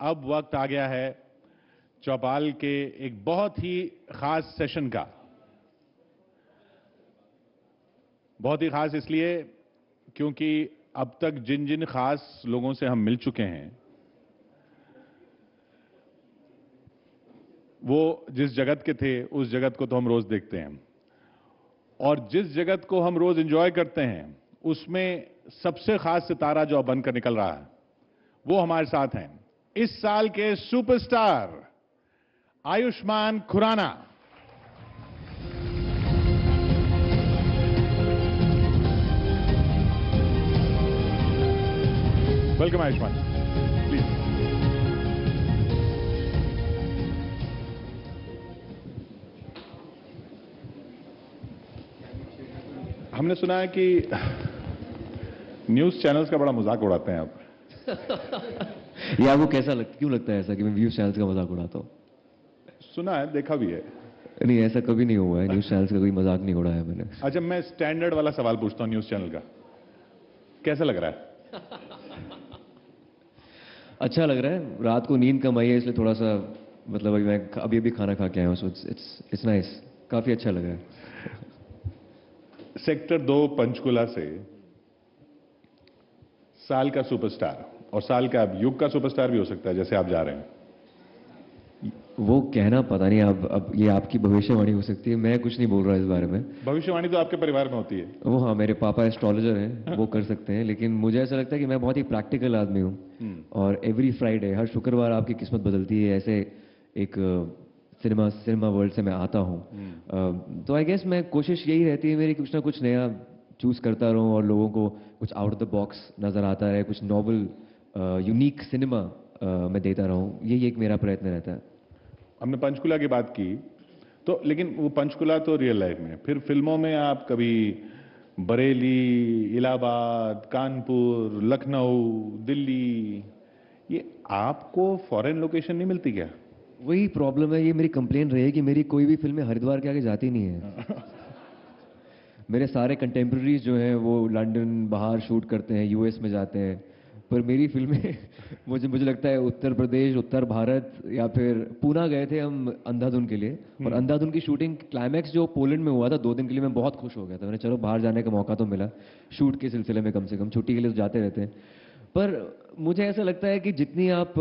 अब वक्त आ गया है चौपाल के एक बहुत ही खास सेशन का। बहुत ही खास इसलिए क्योंकि अब तक जिन जिन खास लोगों से हम मिल चुके हैं वो जिस जगत के थे उस जगत को तो हम रोज देखते हैं, और जिस जगत को हम रोज एंजॉय करते हैं उसमें सबसे खास सितारा जो अब बनकर निकल रहा है वो हमारे साथ हैं इस साल के superstar Ayushmann Khurrana. Welcome Ayushmann, please. हमने सुना है कि न्यूज चैनल्स का बड़ा मजाक उड़ाते हैं आप। ये आपको क्यों लगता है ऐसा कि मैं न्यूज चैनल्स का मजाक उड़ाता हूँ? सुना है, देखा भी है। नहीं, ऐसा कभी नहीं हुआ है, न्यूज चैनल्स का कोई मजाक नहीं उड़ाया मैंने। अच्छा, मैं स्टैंडर्ड वाला सवाल पूछता हूं न्यूज चैनल का, कैसा लग रहा है? अच्छा लग रहा है, रात को नींद कम आई है इसलिए थोड़ा सा, मतलब अभी मैं अभी खाना खा के आया हूँ, सो इट्स नाइस, काफी अच्छा लग रहा है। सेक्टर 2 पंचकुला से साल का सुपरस्टार, और साल का अब युग का सुपरस्टार भी हो सकता है जैसे आप जा रहे हैं। वो कहना पता नहीं, अब ये आपकी भविष्यवाणी हो सकती है, मैं कुछ नहीं बोल रहा इस बारे में। भविष्यवाणी तो आपके परिवार में होती है। वो हाँ, मेरे पापा एस्ट्रोलॉजर हैं, वो कर सकते हैं, लेकिन मुझे ऐसा लगता है कि मैं बहुत ही प्रैक्टिकल आदमी हूँ। और एवरी फ्राइडे, हर शुक्रवार आपकी किस्मत बदलती है, ऐसे एक सिनेमा वर्ल्ड से मैं आता हूँ। तो आई गेस मैं कोशिश यही रहती है मेरी, कुछ ना कुछ नया चूज करता रहूँ और लोगों को कुछ आउट ऑफ द बॉक्स नजर आता रहे, कुछ नॉवल यूनिक सिनेमा मैं देता रहूँ, यही एक मेरा प्रयत्न रहता है। हमने पंचकुला की बात की तो, लेकिन वो पंचकुला तो रियल लाइफ में, फिर फिल्मों में आप कभी बरेली, इलाहाबाद, कानपुर, लखनऊ, दिल्ली, ये आपको फॉरेन लोकेशन नहीं मिलती क्या? वही प्रॉब्लम है, ये मेरी कंप्लेन रही है कि मेरी कोई भी फिल्में हरिद्वार के आगे जाती नहीं है। मेरे सारे कंटेम्प्रेरीज जो हैं वो लंदन बाहर शूट करते हैं, यूएस में जाते हैं, पर मेरी फिल्में मुझे लगता है उत्तर प्रदेश, उत्तर भारत, या फिर पूना गए थे हम अंधाधुन के लिए, और अंधाधुन की शूटिंग क्लाइमैक्स जो पोलैंड में हुआ था 2 दिन के लिए, मैं बहुत खुश हो गया था। मैंने चलो बाहर जाने का मौका तो मिला शूट के सिलसिले में, कम से कम छुट्टी के लिए तो जाते रहते हैं। पर मुझे ऐसा लगता है कि जितनी आप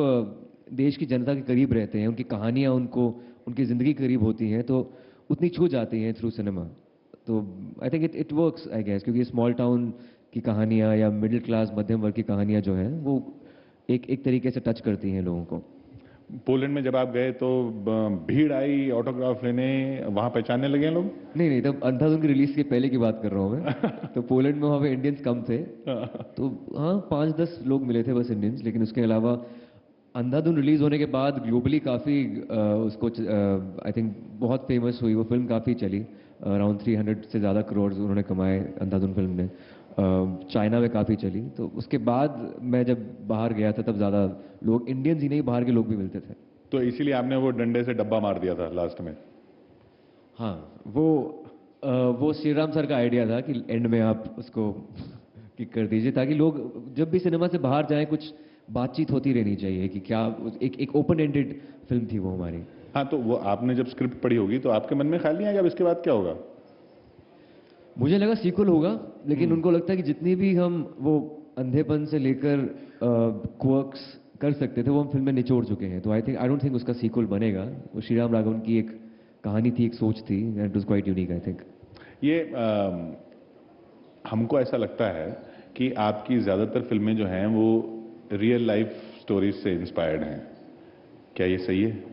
देश की जनता के करीब रहते हैं, उनकी कहानियाँ उनको उनकी ज़िंदगी करीब होती हैं, तो उतनी छू जाती हैं थ्रू सिनेमा। तो I think it works I guess, क्योंकि स्मॉल टाउन की कहानियाँ या मिडिल क्लास मध्यम वर्ग की कहानियाँ जो हैं वो एक तरीके से टच करती हैं लोगों को। पोलैंड में जब आप गए तो भीड़ आई ऑटोग्राफ लेने, वहां पहचानने लगे लोग? नहीं, तब अंधाधुन की रिलीज के पहले की बात कर रहा हूँ मैं। तो पोलैंड में वहाँ पे इंडियंस कम थे, तो हाँ 5-10 लोग मिले थे बस इंडियंस, लेकिन उसके अलावा अंधाधुन रिलीज होने के बाद ग्लोबली काफ़ी उसको आई थिंक बहुत फेमस हुई वो फिल्म, काफ़ी चली, अराउंड 300 से ज़्यादा करोड़ उन्होंने कमाए अंधाधुन फिल्म ने। चाइना में काफ़ी चली, तो उसके बाद मैं जब बाहर गया था तब ज़्यादा लोग इंडियंस ही नहीं बाहर के लोग भी मिलते थे। तो इसीलिए आपने वो डंडे से डब्बा मार दिया था लास्ट में? हाँ, वो श्री राम सर का आइडिया था कि एंड में आप उसको किक कर दीजिए, ताकि लोग जब भी सिनेमा से बाहर जाएं कुछ बातचीत होती रहनी चाहिए कि क्या, एक ओपन एंडेड फिल्म थी वो हमारी। हाँ, तो वो आपने जब स्क्रिप्ट पढ़ी होगी तो आपके मन में ख्याल नहीं आया अब इसके बाद क्या होगा? मुझे लगा सीक्वल होगा, लेकिन उनको लगता है कि जितनी भी हम वो अंधेपन से लेकर क्वर्क्स कर सकते थे वो हम फिल्म में निचोड़ चुके हैं। तो आई डोंट थिंक उसका सीक्वल बनेगा। वो श्री राम राघवन की एक कहानी थी, एक सोच थी, and it was quite unique I think. ये हमको ऐसा लगता है कि आपकी ज्यादातर फिल्में जो हैं वो रियल लाइफ स्टोरीज से इंस्पायर्ड हैं, क्या ये सही है?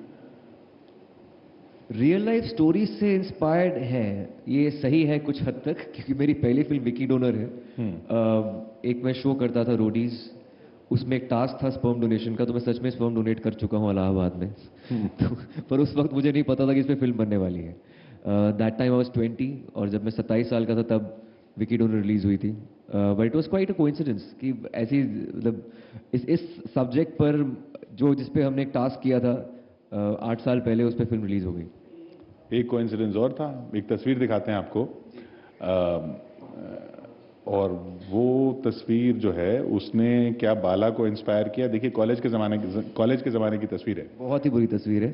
रियल लाइफ स्टोरीज से इंस्पायर्ड है, ये सही है कुछ हद तक, क्योंकि मेरी पहली फिल्म विकी डोनर है। एक मैं शो करता था रोडीज, उसमें एक टास्क था स्पर्म डोनेशन का, तो मैं सच में स्पर्म डोनेट कर चुका हूँ इलाहाबाद में। तो, पर उस वक्त मुझे नहीं पता था कि इस पर फिल्म बनने वाली है। दैट टाइम आई वाज 20, और जब मैं 27 साल का था तब विकी डोनर रिलीज हुई थी। But it was quite a coincidence कि ऐसी, मतलब इस सब्जेक्ट पर जो जिस पे हमने एक टास्क किया था 8 साल पहले, उस पर फिल्म रिलीज हो गई। एक कोइंसिडेंस और था, एक तस्वीर दिखाते हैं आपको। और वो तस्वीर जो है उसने क्या बाला को इंस्पायर किया? देखिए कॉलेज के जमाने की तस्वीर है। बहुत ही बुरी तस्वीर है।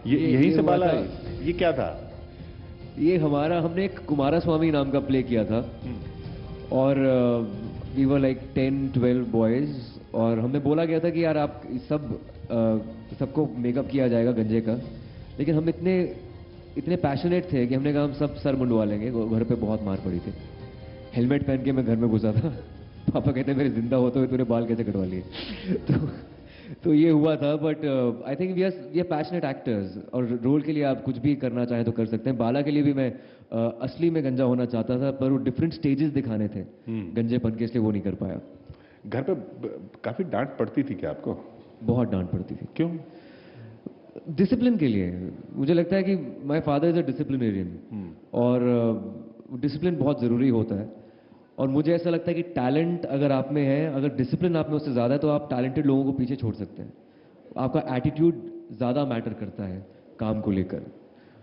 यहीं से हुआ बाला था। ये क्या था? हमने एक कुमारास्वामी नाम का प्ले किया था और वी वर लाइक 10-12 बॉयज और हमें बोला गया था कि यार आप सबको मेकअप किया जाएगा गंजे का, लेकिन हम इतने इतने पैशनेट थे कि हमने कहा हम सब सर मुंडवा लेंगे। घर पे बहुत मार पड़ी थी। हेलमेट पहन के मैं घर में घुसा था। पापा कहते मेरे जिंदा होते हुए तूने बाल कैसे कटवा लिए? तो ये हुआ था। But I think we are passionate actors और रोल के लिए आप कुछ भी करना चाहें तो कर सकते हैं। बाला के लिए भी मैं असली में गंजा होना चाहता था, पर वो डिफरेंट स्टेजेस दिखाने थे गंजेपन के, इसलिए वो नहीं कर पाया। घर पे काफी डांट पड़ती थी क्या आपको? बहुत डांट पड़ती थी। क्यों? डिसिप्लिन के लिए। मुझे लगता है कि my father is a disciplinarian और डिसिप्लिन बहुत ज़रूरी होता है। और मुझे ऐसा लगता है कि टैलेंट अगर आप में है, अगर डिसिप्लिन आप में उससे ज़्यादा है, तो आप टैलेंटेड लोगों को पीछे छोड़ सकते हैं। आपका एटीट्यूड ज़्यादा मैटर करता है काम को लेकर।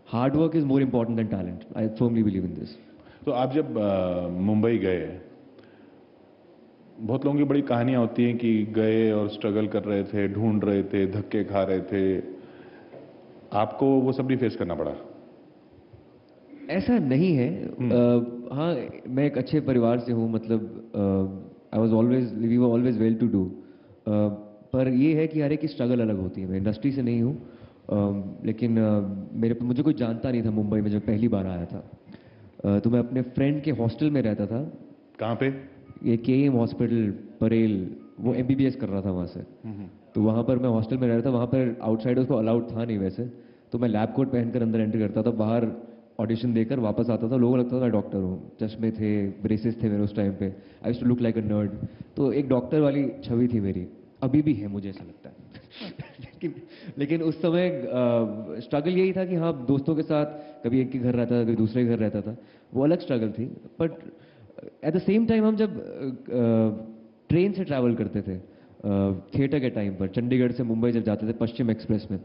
Hard work is more important than talent. I firmly believe in this. तो आप जब मुंबई गए, बहुत लोगों की बड़ी कहानियां होती हैं कि गए और स्ट्रगल कर रहे थे, ढूंढ रहे थे, धक्के खा रहे थे। आपको वो सब भी फेस करना पड़ा? ऐसा नहीं है। हाँ, मैं एक अच्छे परिवार से हूँ। मतलब we were always well to do. पर ये है कि हर एक की स्ट्रगल अलग होती है। मैं इंडस्ट्री से नहीं हूँ, लेकिन मुझे कोई जानता नहीं था मुंबई में जब पहली बार आया था। तो मैं अपने फ्रेंड के हॉस्टल में रहता था। कहाँ पे? ये KEM हॉस्पिटल परेल, वो MBBS कर रहा था वहाँ से। तो वहाँ पर मैं हॉस्टल में रह रहा था। वहाँ पर आउटसाइडर्स को अलाउड था नहीं वैसे। तो मैं लैब कोट पहनकर अंदर एंट्री करता था, बाहर ऑडिशन देकर वापस आता था। लोगों को लगता था मैं डॉक्टर हूँ। चश्मे थे, ब्रेसेस थे मेरे उस टाइम पे। I used to look like a nerd. तो एक डॉक्टर वाली छवि थी मेरी, अभी भी है मुझे ऐसा लगता है। लेकिन उस समय स्ट्रगल यही था कि हाँ, दोस्तों के साथ कभी एक के घर रहता था, कभी दूसरे के घर रहता था। वो अलग स्ट्रगल थी। But at the same time हम जब ट्रेन से ट्रैवल करते थे थिएटर के टाइम पर, चंडीगढ़ से मुंबई जब जाते थे पश्चिम एक्सप्रेस में,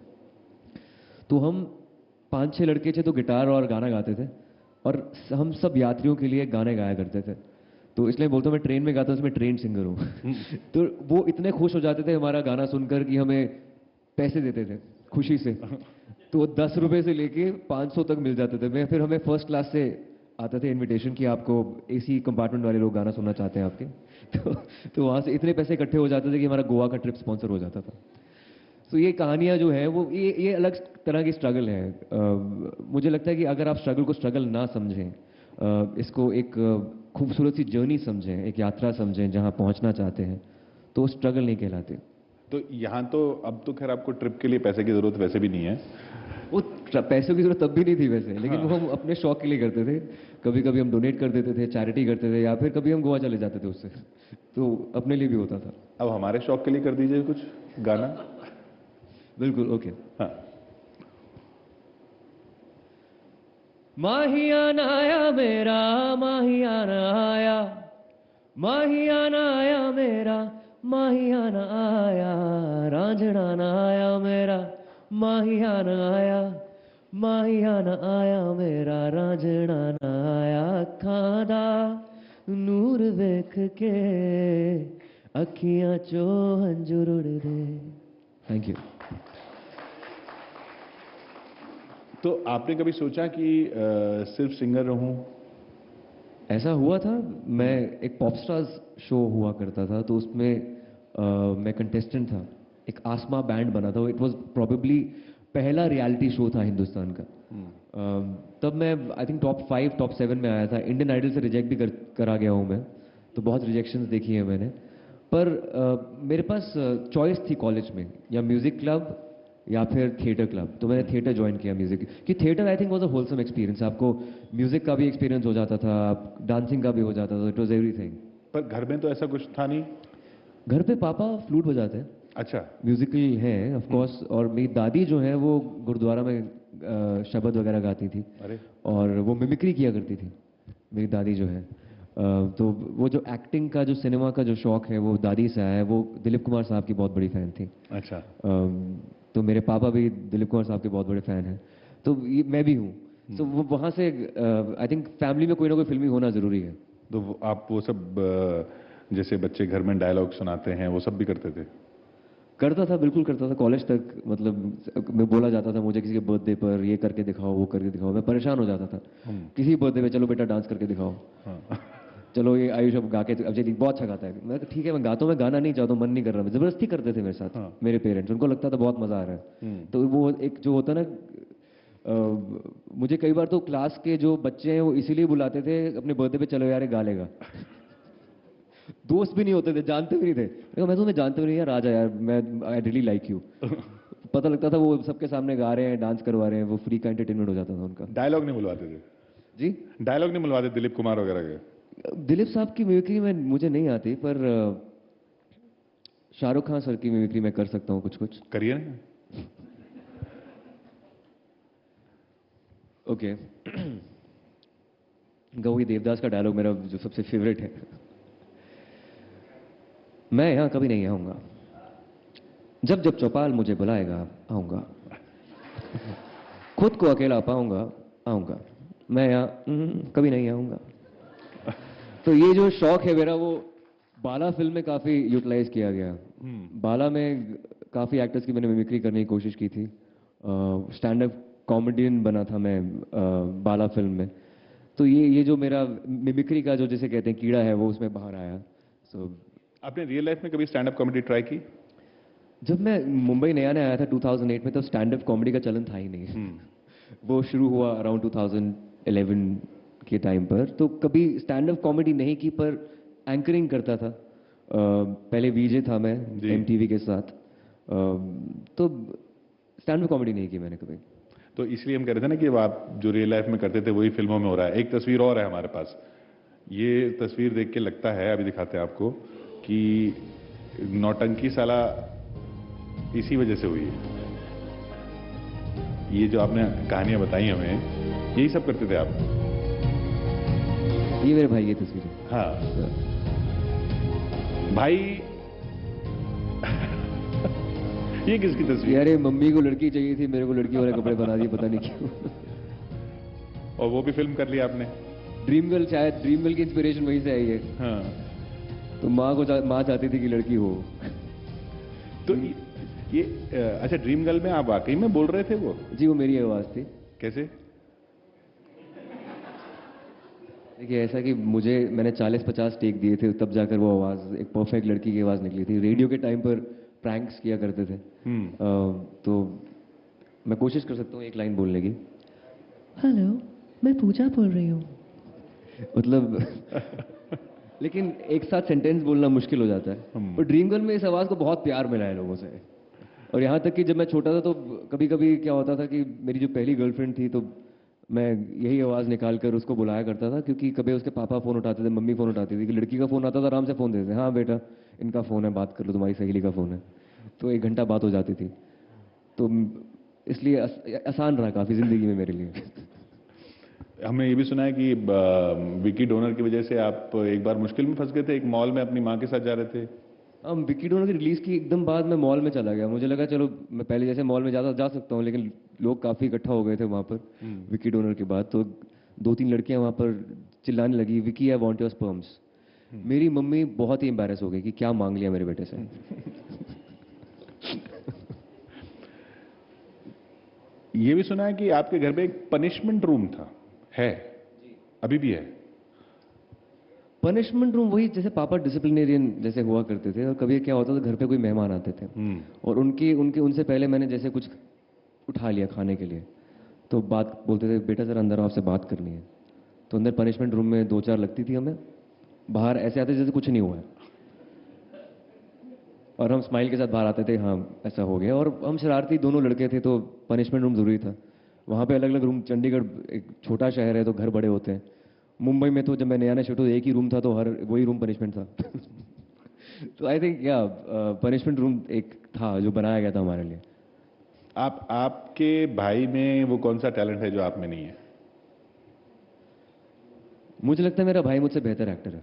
तो हम 5-6 लड़के थे तो गिटार और गाना गाते थे और हम सब यात्रियों के लिए गाने गाया करते थे। तो इसलिए बोलता हूँ मैं ट्रेन में गाता हूँ, उसमें ट्रेन सिंगर हूँ। तो वो इतने खुश हो जाते थे हमारा गाना सुनकर कि हमें पैसे देते थे खुशी से। तो 10 रुपए से लेके 500 तक मिल जाते थे। फिर हमें फर्स्ट क्लास से आते थे इनविटेशन कि आपको AC कंपार्टमेंट वाले लोग गाना सुनना चाहते हैं आपके। तो वहाँ से इतने पैसे इकट्ठे हो जाते थे कि हमारा गोवा का ट्रिप स्पॉन्सर हो जाता था। तो ये कहानियाँ जो है वो ये अलग तरह की स्ट्रगल है। मुझे लगता है कि अगर आप स्ट्रगल को स्ट्रगल ना समझें, इसको एक खूबसूरत सी जर्नी समझें, एक यात्रा समझें जहाँ पहुँचना चाहते हैं, तो स्ट्रगल नहीं कहलाते। तो यहाँ तो अब तो खैर आपको ट्रिप के लिए पैसे की जरूरत वैसे भी नहीं है। वो पैसों की जरूरत तब भी नहीं थी वैसे, लेकिन वो हम अपने शौक के लिए करते थे। कभी कभी हम डोनेट कर देते थे, चैरिटी करते थे, या फिर कभी हम गोवा चले जाते थे उससे। तो अपने लिए भी होता था। अब हमारे शौक के लिए कर दीजिए कुछ गाना। बिल्कुल, ओके। हाँ। माहियाना आया मेरा, माहियाना आया, माहियाना आया मेरा, माहियाना आया, रांझना आया मेरा, माहियाना आया, माहियाना आया मेरा, रांझना आया। अखां दा नूर वेख के अखियां चो हंझू रुड़दे। Thank you. तो आपने कभी सोचा कि सिर्फ सिंगर रहूं? ऐसा हुआ था। मैं एक पॉप स्टार्स शो हुआ करता था, तो उसमें मैं कंटेस्टेंट था। एक आसमा बैंड बना था। इट वाज प्रोबेबली पहला रियलिटी शो था हिंदुस्तान का। तब मैं आई थिंक टॉप 5 टॉप 7 में आया था। इंडियन आइडल से रिजेक्ट भी करा गया हूँ मैं, तो बहुत रिजेक्शंस देखी है मैंने। पर मेरे पास चॉइस थी कॉलेज में, या म्यूजिक क्लब या फिर थिएटर क्लब। तो मैंने थिएटर ज्वाइन किया म्यूजिक, कि theatre I think was a wholesome experience. आपको म्यूजिक का भी एक्सपीरियंस हो जाता था, डांसिंग का भी हो जाता था। It was everything. पर घर में तो ऐसा कुछ था नहीं? घर पे पापा फ्लूट बजाते हैं। अच्छा। म्यूजिकल है ऑफ कोर्स। और मेरी दादी जो है वो गुरुद्वारा में शब्द वगैरह गाती थी। अरे। और वो मिमिक्री किया करती थी मेरी दादी जो है। तो वो जो एक्टिंग का, जो सिनेमा का जो शौक है, वो दादी से आया है। वो दिलीप कुमार साहब की बहुत बड़ी फैन थी। अच्छा। तो मेरे पापा भी दिलीप कुमार साहब के बहुत बड़े फ़ैन हैं। तो मैं भी हूँ। सो वो वहाँ से आई थिंक फैमिली में कोई ना कोई फिल्मी होना ज़रूरी है। तो आप वो सब जैसे बच्चे घर में डायलॉग सुनाते हैं वो सब भी करते थे? करता था, बिल्कुल करता था। कॉलेज तक मतलब मैं बोला जाता था मुझे किसी के बर्थडे पर ये करके दिखाओ, वो करके दिखाओ, मैं परेशान हो जाता था। किसी बर्थडे पे चलो बेटा डांस करके दिखाओ, हाँ। चलो ये आयुष अब गा के अब जल्दी बहुत अच्छा गाता है। मैं कहा, ठीक है मैं गाता हूँ, मैं गाना नहीं चाहता हूँ, मन नहीं कर रहा। जबरदस्ती करते थे मेरे साथ हाँ। मेरे पेरेंट्स, उनको लगता था बहुत मजा आ रहा है। तो वो एक जो होता है ना, मुझे कई बार तो क्लास के जो बच्चे हैं वो इसीलिए बुलाते थे अपने बर्थडे पे, चलो यार ये गा लेगा। दोस्त भी नहीं होते थे, जानते भी नहीं थे। मैं तुम्हें जानते भी नहीं यार, आ जा यार, मैं आई रियली लाइक यू। पता लगता था वो सबके सामने गा रहे हैं, डांस करवा रहे हैं, वो फ्री का एंटरटेनमेंट हो जाता था उनका। डायलॉग नहीं बुलवाते थे? जी, डायलॉग नहीं बुलवाते दिलीप कुमार वगैरह के? दिलीप साहब की मिमिक्री में मुझे नहीं आती, पर शाहरुख खान सर की मिमिक्री में कर सकता हूँ कुछ कुछ। करिए ना। ओके। गौरी देवदास का डायलॉग मेरा जो सबसे फेवरेट है। मैं यहाँ कभी नहीं आऊंगा, जब जब चौपाल मुझे बुलाएगा आऊंगा, खुद को अकेला पाऊंगा आऊंगा, मैं यहाँ कभी नहीं आऊंगा। तो ये जो शौक है मेरा वो बाला फिल्म में काफी यूटिलाइज किया गया। बाला में काफी एक्टर्स की मैंने मिमिक्री करने की कोशिश की थी। स्टैंड अप कॉमेडियन बना था मैं बाला फिल्म में। तो ये जो मेरा मिमिक्री का जो जिसे कहते हैं कीड़ा है वो उसमें बाहर आया। सो आपने रियल लाइफ में कभी स्टैंड अप कॉमेडी ट्राई की? जब मैं मुंबई नया नया आया था 2008 में, तो स्टैंड अप कॉमेडी का चलन था ही नहीं। वो शुरू हुआ अराउंड 2011 के टाइम पर। तो कभी स्टैंड अप कॉमेडी नहीं की, पर एंकरिंग करता था। पहले वीजे था मैं जी। एमटीवी के साथ। तो स्टैंड अप कॉमेडी नहीं की मैंने कभी। तो इसलिए हम कह रहे थे ना कि आप जो रियल लाइफ में करते थे वही फिल्मों में हो रहा है। एक तस्वीर और है हमारे पास, ये तस्वीर देख के लगता है, अभी दिखाते हैं आपको, कि नौटंकी साला इसी वजह से हुई है। ये जो आपने कहानियां बताई हमें, यही सब करते थे आप? ये मेरे भाई की तस्वीर है। हाँ भाई। ये किसकी तस्वीर? यार ये मम्मी को लड़की चाहिए थी, मेरे को लड़की वाले कपड़े बना दिए, पता नहीं क्यों। और वो भी फिल्म कर लिया आपने? ड्रीम गर्ल, शायद ड्रीम गर्ल की इंस्पिरेशन वहीं से आई है। हाँ। तो माँ चाहती थी कि लड़की हो। तो ये अच्छा, ड्रीम गर्ल में आप वाकई में बोल रहे थे वो? जी, वो मेरी आवाज थी। कैसे? देखिए ऐसा कि मैंने 40-50 टेक दिए थे, तब जाकर वो आवाज एक परफेक्ट लड़की की आवाज निकली थी। रेडियो के टाइम पर प्रैंक्स किया करते थे। तो मैं कोशिश कर सकता हूँ एक लाइन बोलने की। हेलो, मैं पूजा बोल रही हूँ। मतलब लेकिन एक साथ सेंटेंस बोलना मुश्किल हो जाता है। और ड्रीम गर्ल में इस आवाज को बहुत प्यार मिला है लोगों से। और यहाँ तक कि जब मैं छोटा था तो कभी कभी क्या होता था कि मेरी जो पहली गर्लफ्रेंड थी, तो मैं यही आवाज़ निकाल कर उसको बुलाया करता था, क्योंकि कभी उसके पापा फ़ोन उठाते थे, मम्मी फ़ोन उठाती थी। कि लड़की का फ़ोन आता था, आराम से फ़ोन देते थे, हाँ बेटा इनका फ़ोन है, बात कर लो, तुम्हारी सहेली का फ़ोन है। तो 1 घंटा बात हो जाती थी। तो इसलिए आसान रहा काफ़ी ज़िंदगी में मेरे लिए। हमने ये भी सुना है कि विकी डोनर की वजह से आप एक बार मुश्किल में फंस गए थे। एक मॉल में अपनी माँ के साथ जा रहे थे। हम विकी डोनर की रिलीज़ की एकदम बाद मैं मॉल में चला गया। मुझे लगा चलो मैं पहले जैसे मॉल में जा सकता हूँ, लेकिन लोग काफ़ी इकट्ठा हो गए थे वहाँ पर विकी डोनर के बाद। तो 2-3 लड़कियाँ वहाँ पर चिल्लाने लगी, Vicky I want your sperms. मेरी मम्मी बहुत ही एम्बैरेस हो गई कि क्या मांग लिया मेरे बेटे से। ये भी सुना है कि आपके घर में एक पनिशमेंट रूम था, है? अभी भी है? पनिशमेंट रूम वही जैसे पापा डिसिप्लिनेरियन जैसे हुआ करते थे, और कभी क्या होता था घर पे कोई मेहमान आते थे और उनसे पहले मैंने जैसे कुछ उठा लिया खाने के लिए, तो बात बोलते थे बेटा जरा अंदर आओ, आपसे बात करनी है। तो अंदर पनिशमेंट रूम में 2-4 लगती थी हमें, बाहर ऐसे आते जैसे कुछ नहीं हुआ है, और हम स्माइल के साथ बाहर आते थे, हाँ ऐसा हो गया। और हम शरारती दोनों लड़के थे, तो पनिशमेंट रूम जरूरी था। वहाँ पे अलग अलग रूम, चंडीगढ़ एक छोटा शहर है तो घर बड़े होते हैं। मुंबई में तो जब मैं नया नया शिफ्ट हुआ एक ही रूम था, तो हर वही रूम पनिशमेंट था। तो आई थिंक या पनिशमेंट रूम एक था जो बनाया गया था हमारे लिए। आपके भाई में वो कौन सा टैलेंट है जो आप में नहीं है? मुझे लगता है मेरा भाई मुझसे बेहतर एक्टर है,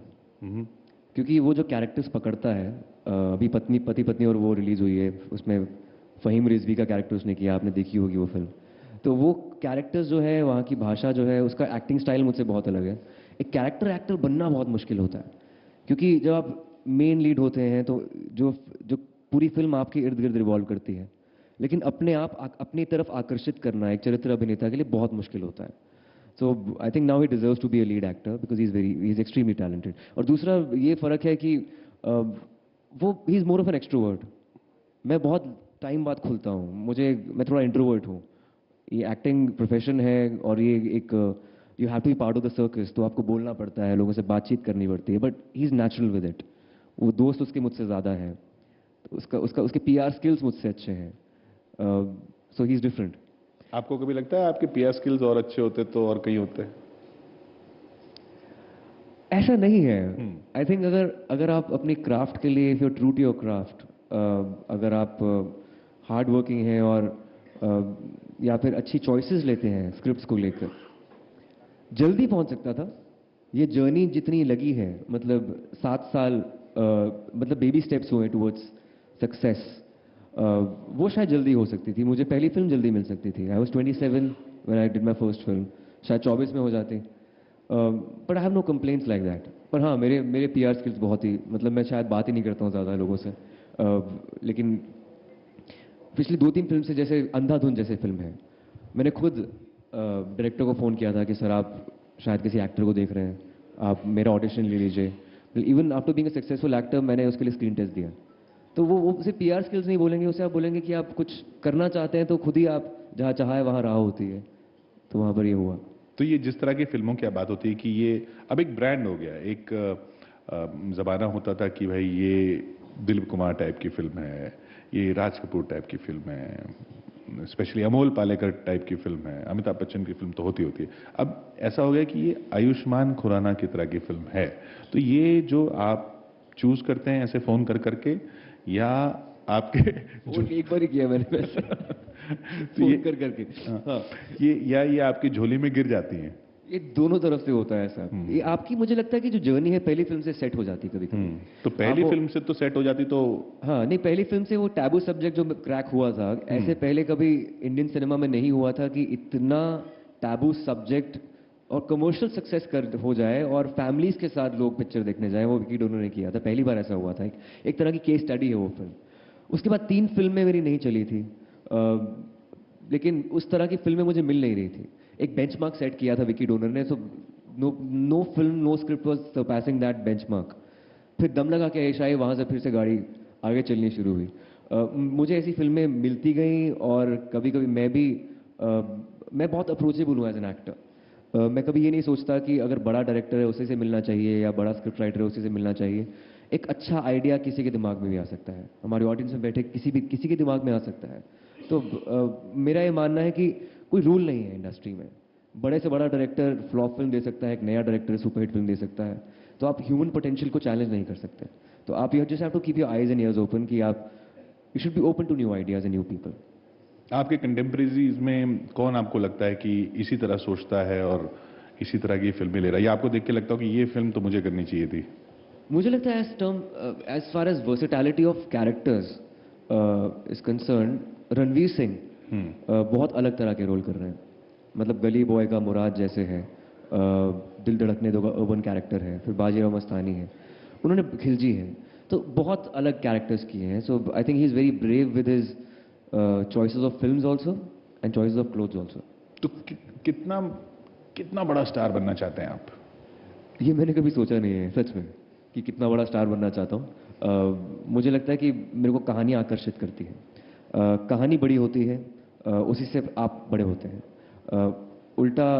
क्योंकि वो जो कैरेक्टर्स पकड़ता है, अभी पति पत्नी और वो रिलीज हुई है, उसमें फ़हीम रिजवी का कैरेक्टर उसने किया, आपने देखी होगी वो फिल्म। तो वो कैरेक्टर्स जो है, वहाँ की भाषा जो है, उसका एक्टिंग स्टाइल मुझसे बहुत अलग है। एक कैरेक्टर एक्टर बनना बहुत मुश्किल होता है, क्योंकि जब आप मेन लीड होते हैं तो जो जो पूरी फिल्म आपके इर्द गिर्द रिवॉल्व करती है, लेकिन अपने आप अपनी तरफ आकर्षित करना एक चरित्र अभिनेता के लिए बहुत मुश्किल होता है। So I think now he deserves to be a lead actor because he is extremely talented. और दूसरा ये फ़र्क है कि वो he is more of an extrovert. मैं बहुत टाइम बाद खुलता हूँ, मैं थोड़ा इंट्रोवर्ट हूँ। ये एक्टिंग प्रोफेशन है और ये एक you have to be part of the circus, तो आपको बोलना पड़ता है, लोगों से बातचीत करनी पड़ती है, but he is natural with it. वो दोस्त उसके मुझसे ज़्यादा है, तो उसके पीआर स्किल्स मुझसे अच्छे हैं, सो ही इज़ डिफरेंट। आपको कभी लगता है आपके पीआर स्किल्स और अच्छे होते तो और कहीं होते? ऐसा नहीं है। आई थिंक अगर आप अपनी क्राफ्ट के लिए, if you true to your craft, अगर आप हार्ड वर्किंग हैं और या फिर अच्छी चॉइसेस लेते हैं स्क्रिप्ट्स को लेकर, जल्दी पहुंच सकता था। ये जर्नी जितनी लगी है, मतलब 7 साल, मतलब बेबी स्टेप्स हुए टुवर्ड्स सक्सेस, वो शायद जल्दी हो सकती थी। मुझे पहली फिल्म जल्दी मिल सकती थी। I was 27 when I did my first film, शायद 24 में हो जाती। But I have no complaints like that. पर हाँ, मेरे पीआर स्किल्स बहुत ही, मतलब मैं शायद बात ही नहीं करता हूँ ज़्यादा लोगों से, लेकिन पिछली 2-3 फिल्म से, जैसे अंधाधुन जैसे फिल्म है, मैंने खुद डायरेक्टर को फ़ोन किया था कि सर आप शायद किसी एक्टर को देख रहे हैं, आप मेरा ऑडिशन ले लीजिए। Even after being a successful actor मैंने उसके लिए स्क्रीन टेस्ट दिया। तो वो सिर्फ पीआर स्किल्स नहीं बोलेंगे, उसे आप बोलेंगे कि आप कुछ करना चाहते हैं तो खुद ही आप जहाँ चाहा है वहाँ राह होती है। तो वहाँ पर ये हुआ। तो ये जिस तरह की फिल्मों की बात होती है कि ये अब एक ब्रांड हो गया, एक ज़माना होता था कि भाई ये दिलीप कुमार टाइप की फिल्म है, ये राज कपूर टाइप की फिल्म है, स्पेशली अमोल पालेकर टाइप की फिल्म है, अमिताभ बच्चन की फिल्म तो होती है। अब ऐसा हो गया कि ये आयुष्मान खुराना की तरह की फिल्म है। तो ये जो आप चूज करते हैं ऐसे फोन कर करके, या आपके फोन एक बार ही किया मैंने वैसे तो ये फोन कर करके। हाँ, ये आपकी झोली में गिर जाती हैं? ये दोनों तरफ से होता है ऐसा। ये आपकी, मुझे लगता है कि जो जर्नी है पहली फिल्म से सेट हो जाती है कभी कभी। तो पहली फिल्म से तो सेट हो जाती तो? हाँ नहीं, पहली फिल्म से वो टैबू सब्जेक्ट जो क्रैक हुआ था, ऐसे पहले कभी इंडियन सिनेमा में नहीं हुआ था कि इतना टैबू सब्जेक्ट और कमर्शियल सक्सेस कर हो जाए और फैमिलीज के साथ लोग पिक्चर देखने जाए। वो विकी डोनर ने किया था, पहली बार ऐसा हुआ था। एक तरह की केस स्टडी है वो फिल्म। उसके बाद 3 फिल्में मेरी नहीं चली थी, लेकिन उस तरह की फिल्में मुझे मिल नहीं रही थी। एक बेंचमार्क सेट किया था विकी डोनर ने, so no film, no script was surpassing that benchmark. फिर दम लगा के ऐश आई, वहाँ से फिर से गाड़ी आगे चलनी शुरू हुई। मुझे ऐसी फिल्में मिलती गई और कभी कभी मैं बहुत अप्रोचेबल हूँ एज एन एक्टर। मैं कभी ये नहीं सोचता कि अगर बड़ा डायरेक्टर है उसी से मिलना चाहिए या बड़ा स्क्रिप्ट राइटर है उसी से मिलना चाहिए। एक अच्छा आइडिया किसी के दिमाग में भी आ सकता है, हमारे ऑडियंस में बैठे किसी के दिमाग में आ सकता है। तो मेरा ये मानना है कि कोई रूल नहीं है इंडस्ट्री में। बड़े से बड़ा डायरेक्टर फ्लॉप फिल्म दे सकता है, एक नया डायरेक्टर सुपरहिट फिल्म दे सकता है। तो आप ह्यूमन पोटेंशियल को चैलेंज नहीं कर सकते। तो आप you just have to keep your eyes and ears open कि आप you should be open to new ideas and new people. आपके कंटेम्प्रेरीज में कौन आपको लगता है कि इसी तरह सोचता है और इसी तरह की फिल्में ले रहा है, या आपको देख के लगता हो कि ये फिल्म तो मुझे करनी चाहिए थी? मुझे लगता है as far as versatility of characters is concern, Ranveer Singh बहुत अलग तरह के रोल कर रहे हैं। मतलब गली बॉय का मुराद जैसे है, दिल धड़कने दो का अर्बन कैरेक्टर है, फिर बाजीराव मस्तानी है, उन्होंने खिलजी है, तो बहुत अलग कैरेक्टर्स किए हैं। So I think he is very brave with his choices of films also and choices of clothes also. तो कितना कितना बड़ा स्टार बनना चाहते हैं आप? ये मैंने कभी सोचा नहीं है सच में कि कितना बड़ा स्टार बनना चाहता हूँ। मुझे लगता है कि मेरे को कहानी आकर्षित करती है। कहानी बड़ी होती है, उसी से आप बड़े होते हैं। उल्टा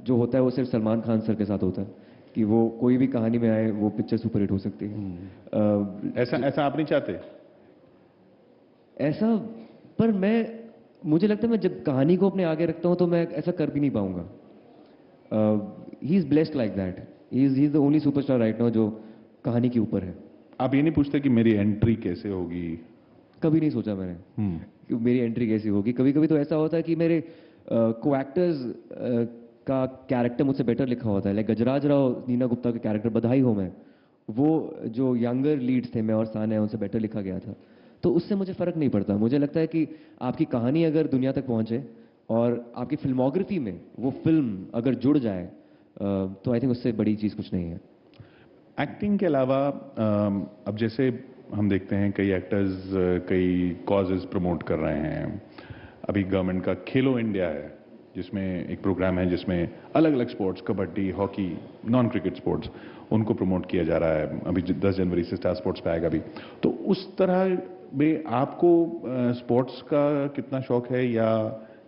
जो होता है वो सिर्फ सलमान खान सर के साथ होता है कि वो कोई भी कहानी में आए वो पिक्चर सुपरहिट हो सकती है। ऐसा आप नहीं चाहते? ऐसा, पर मुझे लगता है मैं जब कहानी को अपने आगे रखता हूँ तो मैं ऐसा कर भी नहीं पाऊंगा। He is blessed like that. He is the only superstar right now जो कहानी के ऊपर है। आप ये नहीं पूछते कि मेरी एंट्री कैसे होगी? कभी नहीं सोचा मैंने कि मेरी एंट्री कैसी होगी। कभी कभी तो ऐसा होता है कि मेरे को एक्टर्स का कैरेक्टर मुझसे बेटर लिखा होता है। लाइक गजराज राव, नीना गुप्ता का कैरेक्टर बधाई हो मैं, वो जो यंगर लीड्स थे मैं और सान्या, उनसे बेटर लिखा गया था। तो उससे मुझे फ़र्क नहीं पड़ता। मुझे लगता है कि आपकी कहानी अगर दुनिया तक पहुंचे और आपकी फिल्मोग्राफी में वो फिल्म अगर जुड़ जाए तो आई थिंक उससे बड़ी चीज़ कुछ नहीं है। एक्टिंग के अलावा अब जैसे हम देखते हैं कई एक्टर्स कई कॉजेज प्रमोट कर रहे हैं। अभी गवर्नमेंट का खेलो इंडिया है, जिसमें एक प्रोग्राम है जिसमें अलग अलग sports, kabaddi, hockey, non cricket sports, उनको प्रमोट किया जा रहा है। अभी 10 जनवरी से स्टार स्पोर्ट्स पे आएगा अभी। तो उस तरह में आपको स्पोर्ट्स का कितना शौक है, या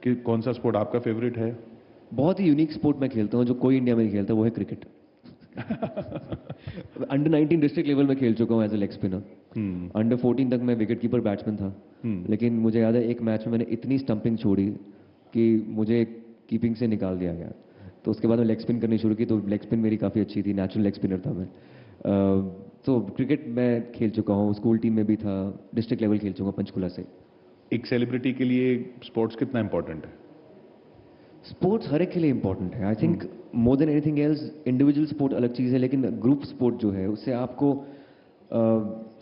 कि कौन सा स्पोर्ट आपका फेवरेट है? बहुत ही यूनिक स्पोर्ट मैं खेलता हूँ जो कोई इंडिया में नहीं खेलता, वो है क्रिकेट। अंडर 19 डिस्ट्रिक्ट लेवल में खेल चुका हूँ as a leg spinner. Under 14 तक मैं विकेट कीपर बैट्समैन था। लेकिन मुझे याद है एक मैच में मैंने इतनी स्टंपिंग छोड़ी कि मुझे कीपिंग से निकाल दिया गया। तो उसके बाद मैं लेग स्पिन करनी शुरू की, तो लेग स्पिन मेरी काफ़ी अच्छी थी, नेचुरल लेग स्पिनर था मैं। तो क्रिकेट मैं खेल चुका हूँ, स्कूल टीम में भी था, डिस्ट्रिक्ट लेवल खेल चुका हूँ पंचकुला से। एक सेलिब्रिटी के लिए स्पोर्ट्स कितना इंपॉर्टेंट है? स्पोर्ट्स हर एक के लिए इंपॉर्टेंट है। I think more than anything else, individual sport अलग चीज़ है, लेकिन ग्रुप स्पोर्ट जो है उससे आपको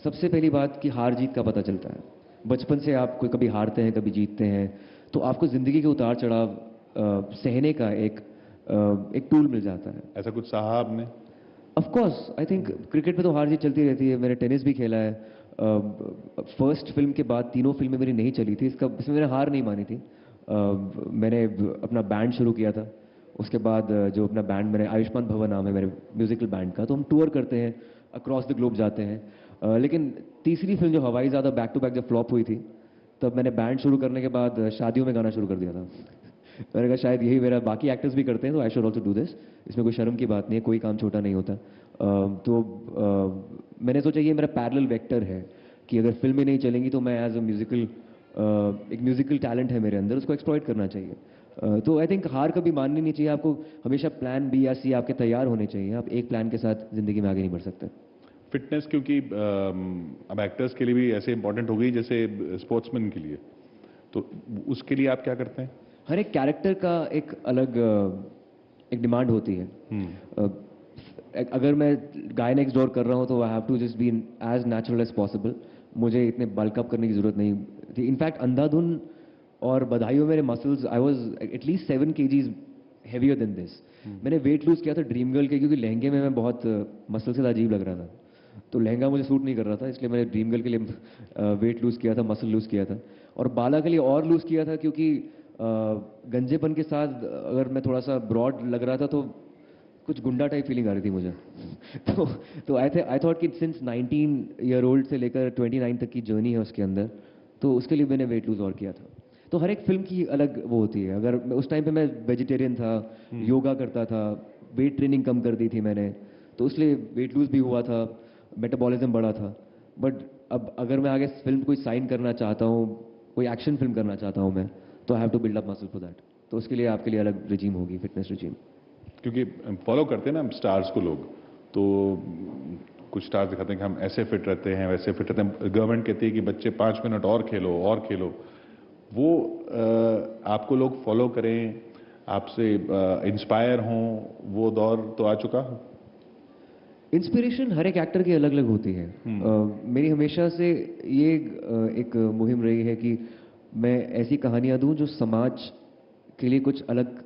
सबसे पहली बात कि हार जीत का पता चलता है। बचपन से आप कोई कभी हारते हैं कभी जीतते हैं, तो आपको ज़िंदगी के उतार चढ़ाव सहने का एक टूल मिल जाता है। ऐसा कुछ सहा आपने? Of course, I think cricket में तो हार जीत चलती रहती है। मैंने टेनिस भी खेला है। फर्स्ट फिल्म के बाद तीनों फिल्में मेरी नहीं चली थी, इसमें मैंने हार नहीं मानी थी। मैंने अपना बैंड शुरू किया था। उसके बाद जो अपना बैंड, मैंने आयुष्मान भवन नाम है मेरे म्यूजिकल बैंड का, तो हम टूर करते हैं, अक्रॉस द ग्लोब जाते हैं। लेकिन तीसरी फिल्म जो हवाई ज़्यादा बैक टू बैक जब फ्लॉप हुई थी, तब मैंने बैंड शुरू करने के बाद शादियों में गाना शुरू कर दिया था। मैंने कहा शायद यही मेरा, बाकी एक्टर्स भी करते हैं तो I should also do this. इसमें कोई शर्म की बात नहीं है, कोई काम छोटा नहीं होता। मैंने सोचा ये मेरा पैरेलल वेक्टर है कि अगर फिल्में नहीं चलेंगी तो मैं एज अ म्यूजिकल, एक म्यूजिकल टैलेंट है मेरे अंदर, उसको एक्सप्लॉइट करना चाहिए। तो आई थिंक हार कभी माननी नहीं चाहिए। आपको हमेशा प्लान बी या सी आपके तैयार होने चाहिए। आप एक प्लान के साथ जिंदगी में आगे नहीं बढ़ सकते। फिटनेस क्योंकि अब एक्टर्स के लिए भी ऐसे इंपॉर्टेंट हो गई जैसे स्पोर्ट्समैन के लिए, तो उसके लिए आप क्या करते हैं? हर एक कैरेक्टर का एक अलग एक डिमांड होती है। अगर मैं गाय नेक्स्ट डोर कर रहा हूँ तो I have to just be as natural as possible. मुझे इतने बल्क अप करने की जरूरत नहीं थी। इनफैक्ट अंधाधुन और बधाई में मेरे muscles, I was at least 7 kgs heavier than this. मैंने वेट लूज किया था ड्रीम गर्ल के, क्योंकि लहंगे में मैं बहुत मसल से अजीब लग रहा था, तो लहंगा मुझे सूट नहीं कर रहा था, इसलिए मैंने ड्रीम गर्ल के लिए वेट लूज किया था, मसल लूज किया था। और बाला के लिए और लूज किया था, क्योंकि गंजेपन के साथ अगर मैं थोड़ा सा ब्रॉड लग रहा था तो कुछ गुंडा टाइप फीलिंग आ रही थी मुझे। तो आई थॉट कि सिंस 19-year-old से लेकर 29 तक की जर्नी है उसके अंदर, तो उसके लिए मैंने वेट लूज और किया था। तो हर एक फिल्म की अलग वो होती है। अगर उस टाइम पे मैं वेजिटेरियन था, योगा करता था, वेट ट्रेनिंग कम कर दी थी मैंने, तो इसलिए वेट लूज भी हुआ था, मेटाबॉलिज्म बढ़ा था। बट अब अगर मैं आगे फिल्म कोई साइन करना चाहता हूँ, कोई एक्शन फिल्म करना चाहता हूँ मैं, तो I have to build up muscle for that. तो उसके लिए आपके लिए अलग रिजीम होगी, फिटनेस रिजीम। क्योंकि फॉलो करते हैं ना हम स्टार्स को लोग, तो कुछ स्टार्स दिखाते हैं कि हम ऐसे फिट रहते हैं, वैसे फिट रहते हैं। गवर्नमेंट कहती है कि बच्चे 5 मिनट और खेलो और खेलो। वो आपको लोग फॉलो करें, आपसे इंस्पायर हों, वो दौर तो आ चुका? इंस्पिरेशन हर एक एक्टर की अलग अलग होती है। मेरी हमेशा से ये एक मुहिम रही है कि मैं ऐसी कहानियां दूं जो समाज के लिए कुछ अलग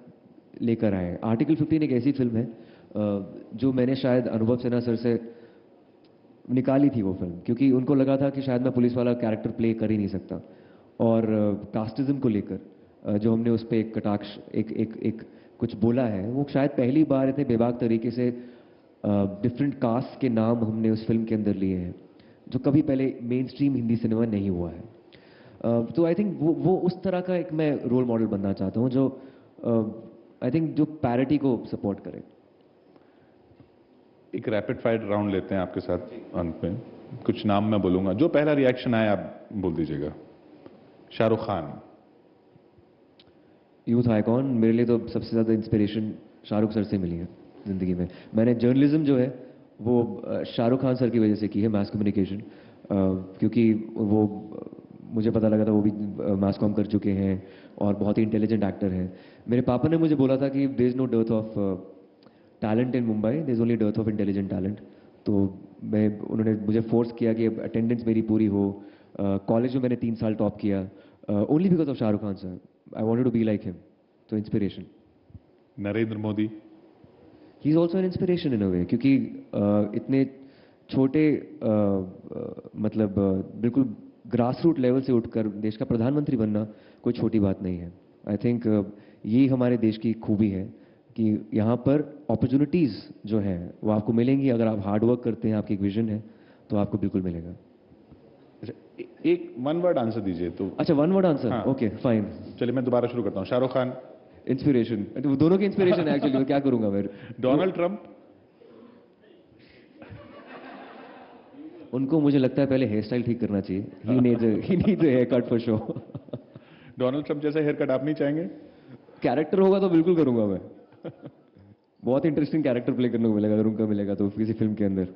लेकर आए। आर्टिकल 15 एक ऐसी फिल्म है जो मैंने शायद अनुभव सिन्हा सर से निकाली थी वो फिल्म, क्योंकि उनको लगा था कि शायद मैं पुलिस वाला कैरेक्टर प्ले कर ही नहीं सकता। और कास्टिज्म को लेकर जो हमने उस पर एक कटाक्ष, एक कुछ बोला है, वो शायद पहली बार इतने बेबाक तरीके से डिफरेंट कास्ट के नाम हमने उस फिल्म के अंदर लिए हैं, जो कभी पहले मेन स्ट्रीम हिंदी सिनेमा नहीं हुआ है। तो आई थिंक वो उस तरह का एक मैं रोल मॉडल बनना चाहता हूँ जो आई थिंक जो पैरिटी को सपोर्ट करे। एक रैपिड फायर राउंड लेते हैं आपके साथ अंत में। कुछ नाम मैं बोलूंगा, जो पहला रिएक्शन आए आप बोल दीजिएगा। शाहरुख खान। यूथ आइकॉन, मेरे लिए तो सबसे ज़्यादा इंस्पिरेशन शाहरुख सर से मिली है ज़िंदगी में। मैंने जर्नलिज्म जो है वो शाहरुख खान सर की वजह से की है, मास कम्युनिकेशन, क्योंकि वो मुझे पता लगा था वो भी मास कॉम कर चुके हैं और बहुत ही इंटेलिजेंट एक्टर हैं। मेरे पापा ने मुझे बोला था कि there is no dearth of talent in Mumbai, there is only dearth of intelligent talent. तो उन्होंने मुझे फोर्स किया कि अटेंडेंस मेरी पूरी हो। कॉलेज में मैंने 3 साल टॉप किया, only because of Shahrukh Khan sir, I wanted to be like him, तो inspiration. Narendra Modi? He is also an inspiration in a way, क्योंकि इतने छोटे मतलब बिल्कुल ग्रास रूट लेवल से उठकर देश का प्रधानमंत्री बनना कोई छोटी बात नहीं है। आई थिंक यही हमारे देश की खूबी है कि यहाँ पर अपॉर्चुनिटीज़ जो है वो आपको मिलेंगी, अगर आप हार्ड वर्क करते हैं, आपकी एक विजन है तो आपको बिल्कुल मिलेगा। अच्छा, एक वन वर्ड आंसर दीजिए तो। अच्छा, वन वर्ड आंसर, हाँ। Okay fine. चलिए मैं दोबारा शुरू करता हूँ। शाहरुख खान? इंस्पिरेशन, तो दोनों की इंस्पिरेशन है एक्चुअली, तो क्या करूंगा मैं। Donald Trump? उनको मुझे लगता है पहले हेयर स्टाइल ठीक करना चाहिए। He needs haircut for show. Donald Trump जैसा हेयर कट आप नहीं चाहेंगे? कैरेक्टर होगा तो बिल्कुल करूंगा मैं। बहुत इंटरेस्टिंग कैरेक्टर प्ले करने को मिलेगा अगर उनका मिलेगा तो किसी फिल्म के अंदर।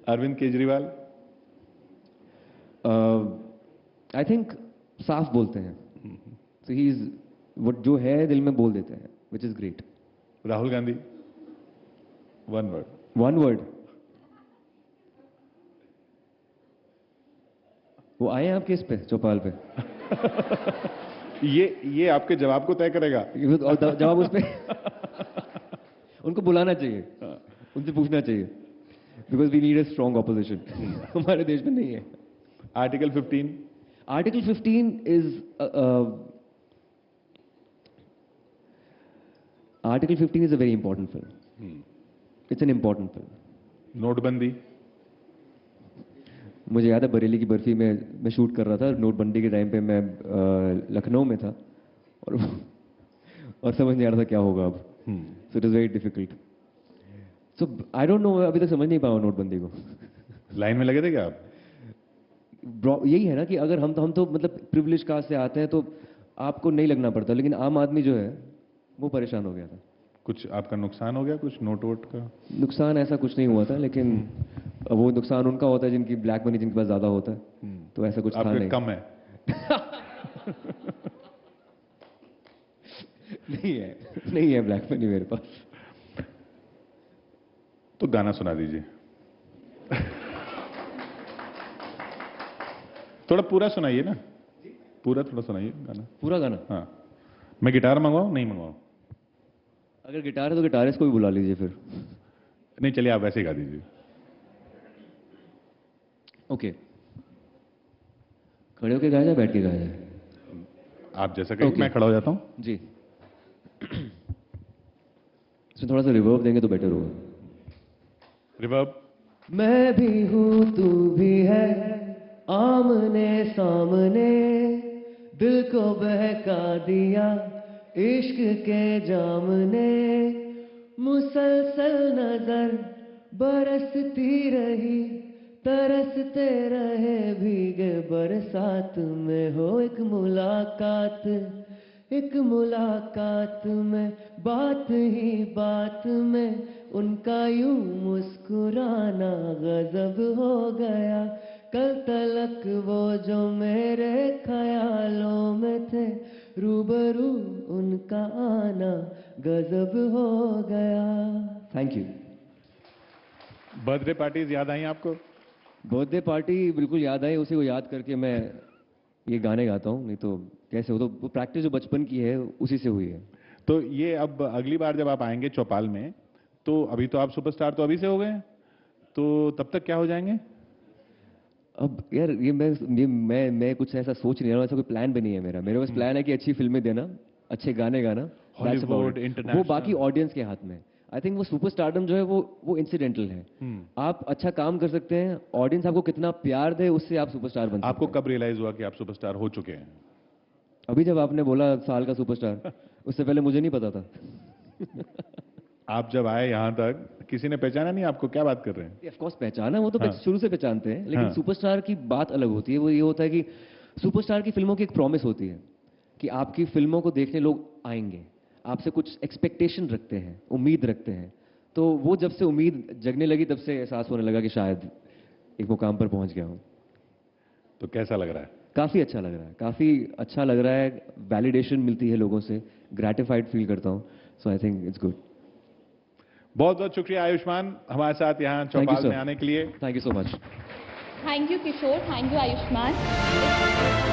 अरविंद केजरीवाल? आई थिंक साफ बोलते हैं, तो ही इज वो जो है दिल में बोल देते हैं, which is great. Rahul Gandhi? One word. One word, वो आए हैं आपके इस पे चौपाल पे? ये आपके जवाब को तय करेगा। और जवाब उस पे उनको बुलाना चाहिए, उनसे पूछना चाहिए, because we need a strong opposition. हमारे देश में नहीं है। Article 15? Article 15 is article 15 is a very important film. It's an important film. नोटबंदी? मुझे याद है बरेली की बर्फी में मैं शूट कर रहा था, नोटबंदी के टाइम पे मैं लखनऊ में था और समझ नहीं आ रहा था क्या होगा अब। So it is very difficult. So I don't know, अभी तक समझ नहीं पाया नोटबंदी को। लाइन में लगे थे क्या आप? यही है ना कि अगर हम तो मतलब प्रिविलेज कास्ट से आते हैं तो आपको नहीं लगना पड़ता, लेकिन आम आदमी जो है वो परेशान हो गया था। कुछ आपका नुकसान हो गया, कुछ नोट वोट का? नुकसान ऐसा कुछ नहीं हुआ था, लेकिन वो नुकसान उनका होता है जिनकी ब्लैक मनी जिनके पास ज्यादा होता है, तो ऐसा कुछ था आपके नहीं। कम है? नहीं है ब्लैक मनी मेरे पास। तो गाना सुना दीजिए। थोड़ा पूरा सुनाइए ना, पूरा थोड़ा सुनाइए गाना। पूरा गाना? हाँ। मैं गिटार मंगवाऊं नहीं मंगवाऊं? अगर गिटार है तो गिटारिस्ट को भी बुला लीजिए फिर। नहीं, चलिए आप वैसे ही गा दीजिए। ओके, खड़े होके गाया जाए, बैठ के गाया जाए? आप जैसा कहिए। Okay. मैं खड़ा हो जाता हूं। जी। इसमें थोड़ा सा रिवर्ब देंगे तो बेटर होगा। रिवर्ब? मैं भी हूँ तू भी है, आमने सामने, दिल को बहका दिया इश्क के जाम ने, मुसलसल नजर बरसती रही, तरसते रहे भीगे बरसात में। हो एक मुलाकात में, बात ही बात में, उनका यूं मुस्कुराना गजब हो गया। कल तलक वो जो मेरे ख्यालों में थे, रूबरू उनका आना गजब हो गया। Thank you. बर्थडे पार्टीज याद आई आपको? बर्थडे पार्टी बिल्कुल याद आई, उसी को याद करके मैं ये गाने गाता हूँ, नहीं तो कैसे हो। तो वो प्रैक्टिस जो बचपन की है उसी से हुई है। तो ये अब अगली बार जब आप आएंगे चौपाल में, तो अभी तो आप सुपरस्टार तो अभी से हो गए हैं, तो तब तक क्या हो जाएंगे? अब यार मैं कुछ ऐसा सोच नहीं रहा हूँ, ऐसा कोई प्लान भी नहीं है मेरा। मेरे पास प्लान है कि अच्छी फिल्में देना, अच्छे गाने गाना, that's about Hollywood, it। वो international। बाकी ऑडियंस के हाथ में। आई थिंक वो सुपरस्टारडम जो है वो इंसिडेंटल है। आप अच्छा काम कर सकते हैं, ऑडियंस आपको कितना प्यार दे उससे आप सुपरस्टार बन सकते आपको हैं। कब रियलाइज हुआ कि आप सुपरस्टार हो चुके हैं? अभी जब आपने बोला साल का सुपरस्टार, उससे पहले मुझे नहीं पता था। आप जब आए यहाँ तक किसी ने पहचाना नहीं आपको? क्या बात कर रहे हैं? ऑफ कोर्स पहचाना, वो तो हाँ। शुरू से पहचानते हैं, लेकिन हाँ। सुपरस्टार की बात अलग होती है। वो ये होता है कि सुपरस्टार की फिल्मों की एक प्रॉमिस होती है कि आपकी फिल्मों को देखने लोग आएंगे, आपसे कुछ एक्सपेक्टेशन रखते हैं, उम्मीद रखते हैं। तो वो जब से उम्मीद जगने लगी तब से एहसास होने लगा कि शायद एक मुकाम पर पहुंच गया हूं। तो कैसा लग रहा है? काफी अच्छा लग रहा है, काफी अच्छा लग रहा है। वैलिडेशन मिलती है लोगों से, ग्रेटिफाइड फील करता हूं। सो आई थिंक इट्स गुड। बहुत बहुत शुक्रिया आयुष्मान हमारे साथ यहाँ Thank you, चौपाल sir. में आने के लिए। Thank you so much. Thank you Kishore, thank you Ayushman.